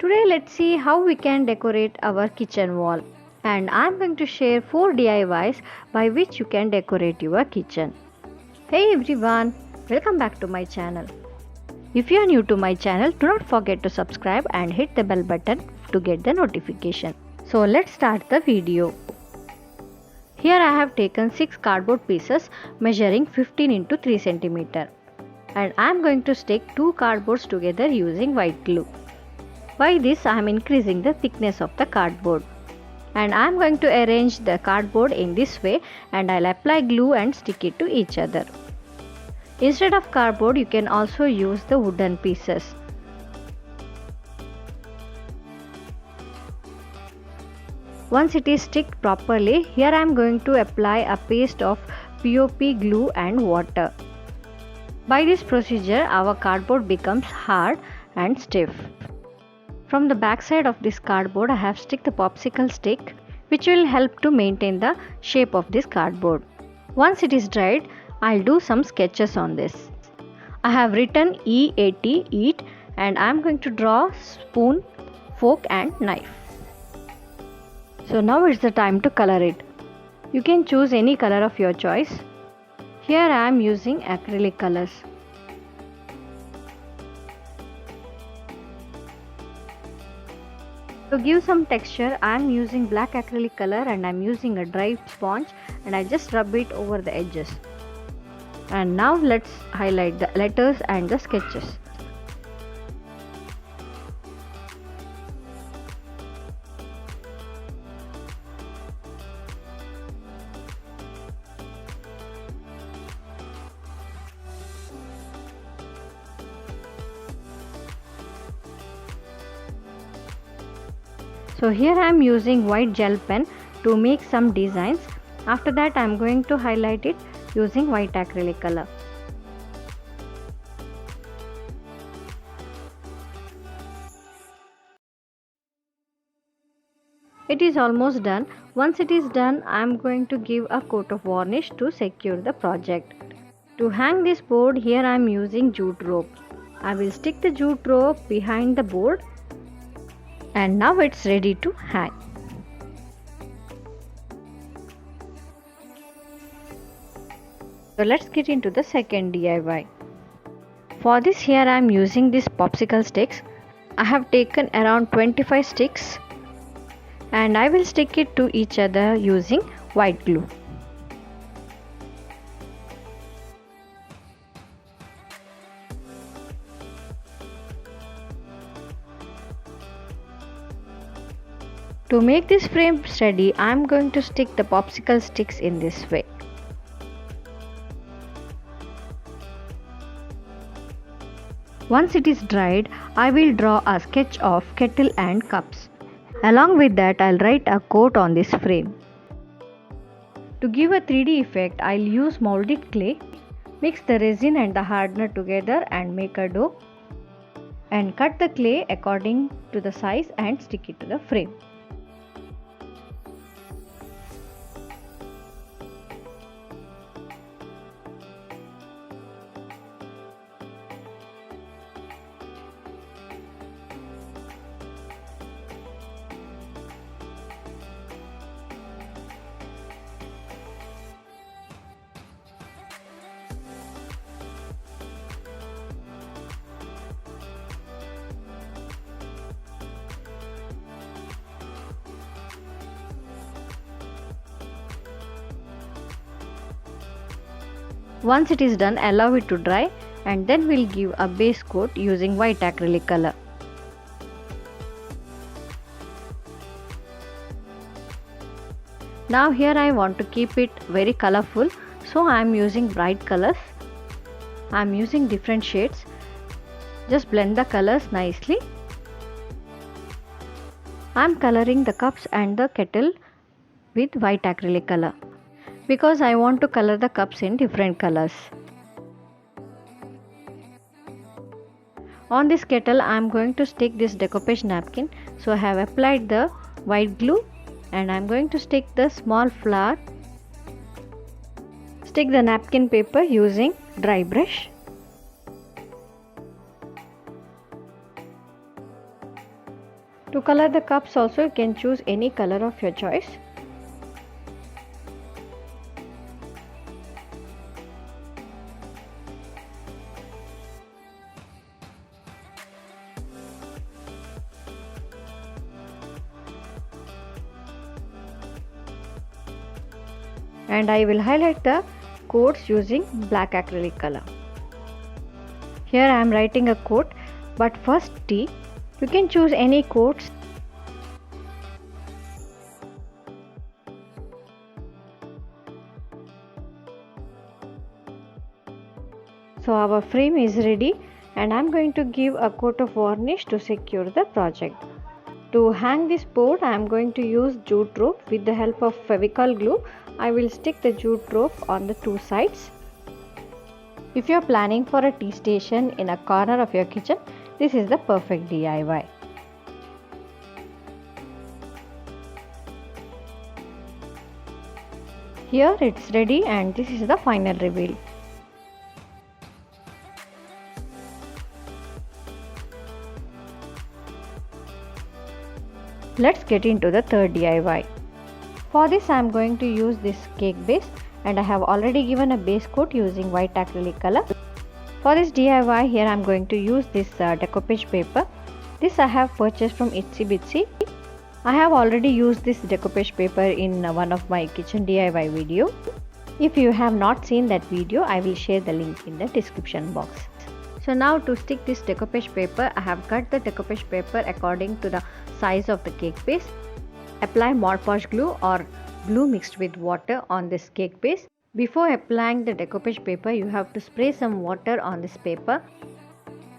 Today let's see how we can decorate our kitchen wall. And I'm going to share 4 DIYs by which you can decorate your kitchen. Hey everyone, welcome back to my channel. If you are new to my channel, do not forget to subscribe and hit the bell button to get the notification. So let's start the video. Here I have taken 6 cardboard pieces measuring 15 into 3 cm. And I am going to stick 2 cardboards together using white glue. By this I am increasing the thickness of the cardboard. And I am going to arrange the cardboard in this way and I'll apply glue and stick it to each other. Instead of cardboard you can also use the wooden pieces. Once it is sticked properly, here I am going to apply a paste of POP glue and water. By this procedure, our cardboard becomes hard and stiff. From the back side of this cardboard, I have stuck the popsicle stick, which will help to maintain the shape of this cardboard. Once it is dried, I'll do some sketches on this. I have written EAT, eat, and I am going to draw spoon, fork and knife. So now it's the time to color it. You can choose any color of your choice. Here I am using acrylic colors. To give some texture, I am using black acrylic color and I am using a dry sponge and I just rub it over the edges. And now let's highlight the letters and the sketches. So here I am using white gel pen to make some designs. After that I am going to highlight it using white acrylic color. It is almost done. Once it is done, I am going to give a coat of varnish to secure the project. To hang this board, here I am using jute rope. I will stick the jute rope behind the board. And now it's ready to hang. So let's get into the second DIY. For this here I am using these popsicle sticks. I have taken around 25 sticks and I will stick it to each other using white glue. To make this frame steady, I am going to stick the popsicle sticks in this way. Once it is dried, I will draw a sketch of kettle and cups. Along with that, I'll write a quote on this frame. To give a 3D effect, I'll use molded clay, mix the resin and the hardener together and make a dough, and cut the clay according to the size and stick it to the frame. Once it is done, allow it to dry and then we'll give a base coat using white acrylic color. Now here I want to keep it very colorful, so I am using bright colors. I am using different shades. Just blend the colors nicely. I am coloring the cups and the kettle with white acrylic color, because I want to color the cups in different colors. On this kettle I am going to stick this decoupage napkin. So I have applied the white glue and I am going to stick the small flower. Stick the napkin paper using dry brush. To color the cups also, you can choose any color of your choice. And I will highlight the quotes using black acrylic color. Here I am writing a quote, but first T. You can choose any quotes. So our frame is ready, and I am going to give a coat of varnish to secure the project. To hang this board, I am going to use jute rope. With the help of Fevicol glue, I will stick the jute rope on the two sides. If you are planning for a tea station in a corner of your kitchen, this is the perfect DIY. Here it's ready, and this is the final reveal. Let's get into the third DIY. For this I am going to use this cake base, and I have already given a base coat using white acrylic color. For this DIY, here I am going to use this decoupage paper. This I have purchased from Itsy Bitsy. I have already used this decoupage paper in one of my kitchen DIY video. If you have not seen that video, I will share the link in the description box. So now to stick this decoupage paper, I have cut the decoupage paper according to the size of the cake base. Apply Mod Podge glue or glue mixed with water on this cake base. Before applying the decoupage paper, you have to spray some water on this paper,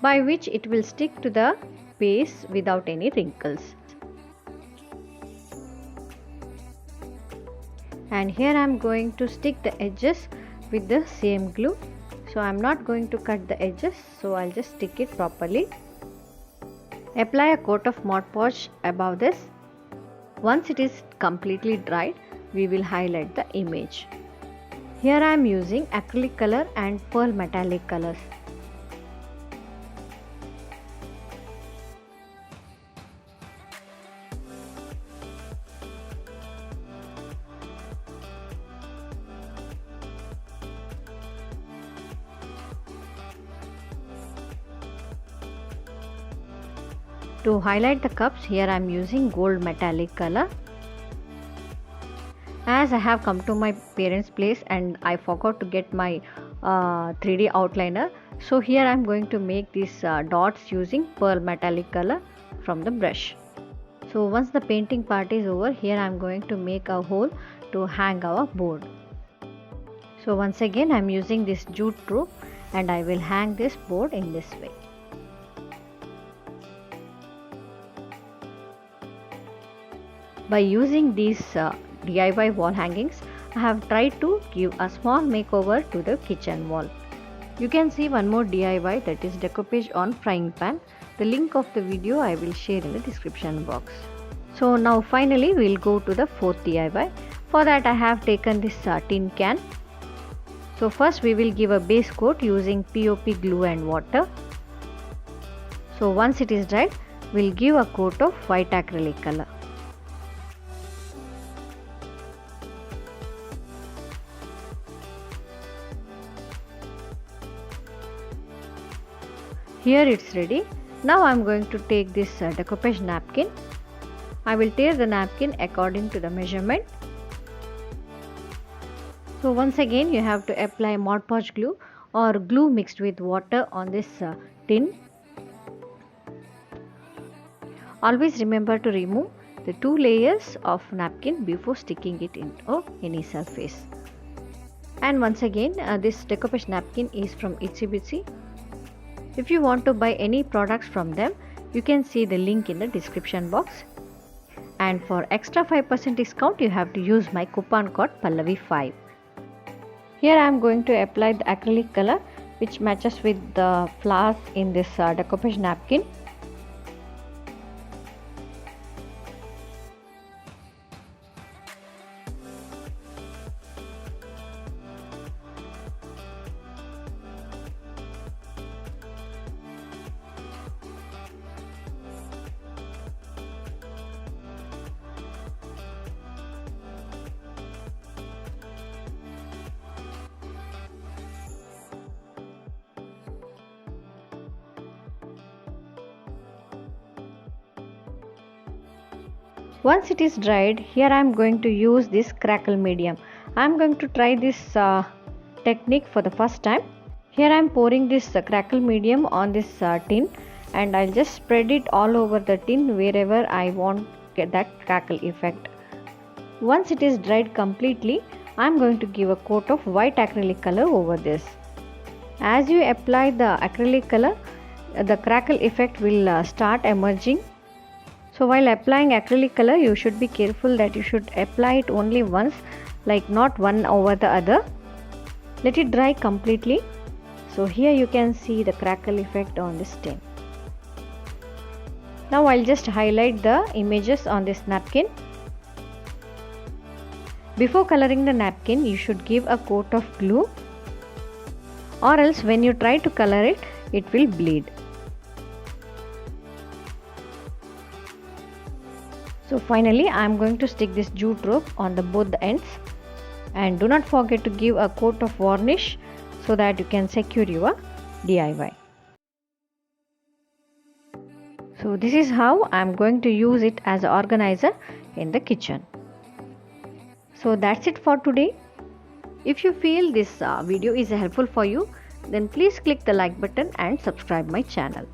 by which it will stick to the base without any wrinkles. And here I am going to stick the edges with the same glue. So I am not going to cut the edges, so I'll just stick it properly. Apply a coat of Mod Podge above this. Once it is completely dried, we will highlight the image. Here I am using acrylic color and pearl metallic colors. To highlight the cups, here I am using gold metallic color. As I have come to my parents' place and I forgot to get my 3D outliner, so here I am going to make these dots using pearl metallic color from the brush. So once the painting part is over, here I am going to make a hole to hang our board. So once again I am using this jute rope, and I will hang this board in this way. By using these DIY wall hangings, I have tried to give a small makeover to the kitchen wall. You can see one more DIY, that is decoupage on frying pan. The link of the video I will share in the description box. So now finally we will go to the fourth DIY. For that I have taken this tin can. So first we will give a base coat using POP glue and water. So once it is dried, we will give a coat of white acrylic color. Here it's ready. Now I am going to take this decoupage napkin. I will tear the napkin according to the measurement. So once again you have to apply Mod Podge glue or glue mixed with water on this tin. Always remember to remove the 2 layers of napkin before sticking it into any surface. And once again this decoupage napkin is from Itsy Bitsy. If you want to buy any products from them, you can see the link in the description box. And for extra 5% discount, you have to use my coupon code Pallavi5. Here I am going to apply the acrylic color which matches with the flowers in this decoupage napkin. Once it is dried, here I am going to use this crackle medium. I am going to try this technique for the first time. Here I am pouring this crackle medium on this tin, and I'll just spread it all over the tin wherever I want get that crackle effect. Once it is dried completely, I am going to give a coat of white acrylic color over this. As you apply the acrylic color, the crackle effect will start emerging. So while applying acrylic color, you should be careful that you should apply it only once, like not one over the other. Let it dry completely. So here you can see the crackle effect on this tin. Now I'll just highlight the images on this napkin. Before coloring the napkin, you should give a coat of glue, or else when you try to color it, it will bleed. So finally I am going to stick this jute rope on both the ends, and do not forget to give a coat of varnish so that you can secure your DIY. So this is how I am going to use it as an organizer in the kitchen. So that's it for today. If you feel this video is helpful for you, then please click the like button and subscribe my channel.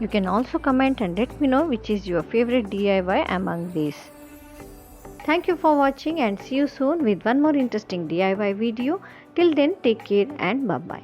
You can also comment and let me know which is your favorite DIY among these. Thank you for watching, and see you soon with one more interesting DIY video. Till then, take care and bye bye.